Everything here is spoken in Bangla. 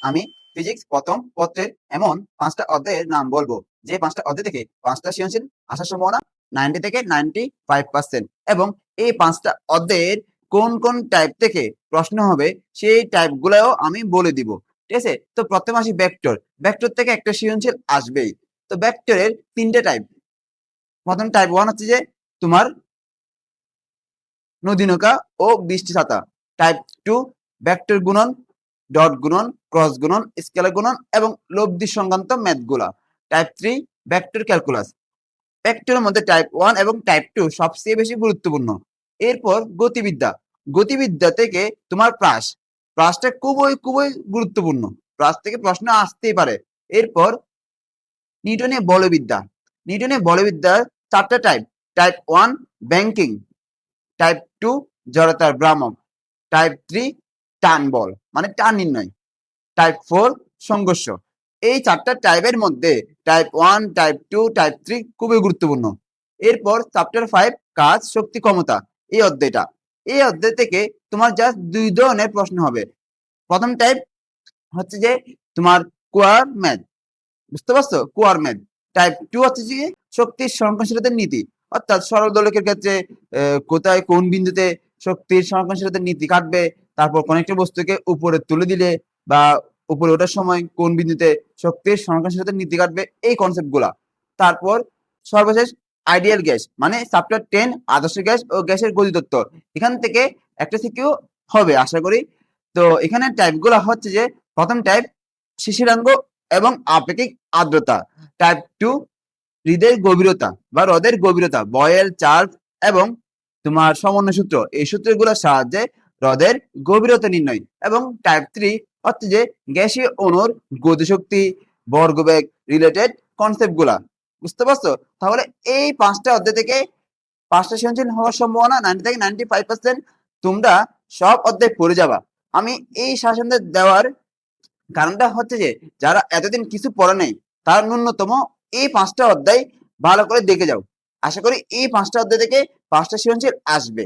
আমি ফিজিক্স প্রথম পত্রের এমন 5টা অধ্যায়ের নাম বলবো যে 5টা অধ্যায় থেকে 5টা সৃজনশীল আসার সম্ভাবনা 90 থেকে 95%। এবং এই 5টা অধ্যায়ের কোন কোন টাইপ থেকে প্রশ্ন হবে সেই টাইপগুলোও আমি বলে দিব। ঠিক আছে, তো প্রথমে আসি ভেক্টর। ভেক্টর থেকে একটা সৃজনশীল আসবেই। তো ভেক্টরের 3টে টাইপ। প্রথম টাইপ 1 হচ্ছে যে তোমার নদী নৌকা ও বৃষ্টি ছাতা। টাইপ 2 ভেক্টর গুণন, ডট গুণন, ক্রস গুণন, স্কেলার গুণন এবং লব্ধি সংক্রান্ত ম্যাথগুলা। Type 3 vector calculus. ভেক্টরের মধ্যে টাইপ 1 এবং টাইপ 2 সবচেয়ে বেশি গুরুত্বপূর্ণ। এরপর গতিবিদ্যা। গতিবিদ্যা থেকে তোমার প্রাসটা খুবই খুবই গুরুত্বপূর্ণ। প্রাস থেকে প্রশ্ন আসতেই পারে। এরপর নিউটনের বলবিদ্যা। নিউটনের বলবিদ্যার 4টা টাইপ। টাইপ 1 ব্যাংকিং, টাইপ 2 জড়তার ভ্রামক, টাইপ 3 টান বল মানে টান নির্ণয়, টাইপ 4 সংঘর্ষ। এই 4টা টাইপের মধ্যে টাইপ 1, টাইপ 2, টাইপ 3 খুবই গুরুত্বপূর্ণ। এরপর চ্যাপ্টার 5 কাজ, শক্তি, ক্ষমতা। এই অধ্যায় থেকে তোমার জাস্ট 2 ধরনের প্রশ্ন হবে। প্রথম টাইপ হচ্ছে যে তোমার কোয়ার ম্যাথ, বুঝতে পারছো? কোয়ার ম্যাথ। টাইপ 2 হচ্ছে যে শক্তির সংরক্ষণশীলতার নীতি, অর্থাৎ সরল দোলকের ক্ষেত্রে কোথায় কোন বিন্দুতে শক্তির সংরক্ষণশীলতার নীতি কাটবে, তারপর কোন একটা বস্তুকে উপরে তুলে দিলে বা উপরে ওঠার সময় কোন বিন্দুতে শক্তির সংরক্ষণশীলতার নীতি কাটবে, এই কনসেপ্ট গুলা। তারপর সর্বশেষ আইডিয়াল গ্যাস মানে চ্যাপ্টার 10 আদর্শ গ্যাস ও গ্যাসের গতিতত্ত্ব। এখান থেকে একটা থেকেও হবে আশা করি। তো এখানে টাইপ গুলা হচ্ছে যে প্রথম টাইপ শিশিরাঙ্গ এবং আপেক্ষিক আর্দ্রতা। টাইপ 2 হ্রদের গভীরতা বা হ্রদের গভীরতা, বয়েল, চার্লস এবং তোমার সমন্বয় সূত্র, এই সূত্রগুলোর সাহায্যে হ্রদের গভীরতা নির্ণয়। এবং টাইপ 3 হচ্ছে যে গ্যাসীয় অণুর গতিশক্তি, বর্গবেগ রিলেটেড কনসেপ্ট গুলা। বুঝতে পারছো? তাহলে এই 5টা অধ্যায় থেকে 5টা সৃজনশীল হওয়ার সম্ভাবনা 90 থেকে 95%। তোমরা সব অধ্যায় পড়ে যাবা। আমি এই শাসনদের দেওয়ার কারণটা হচ্ছে যে যারা এতদিন কিছু পড়ে নাই তারা ন্যূনতম এই 5টা অধ্যায় ভালো করে দেখে যাও। আশা করি এই 5টা অধ্যায় থেকে 5টা সৃজনশীল আসবে।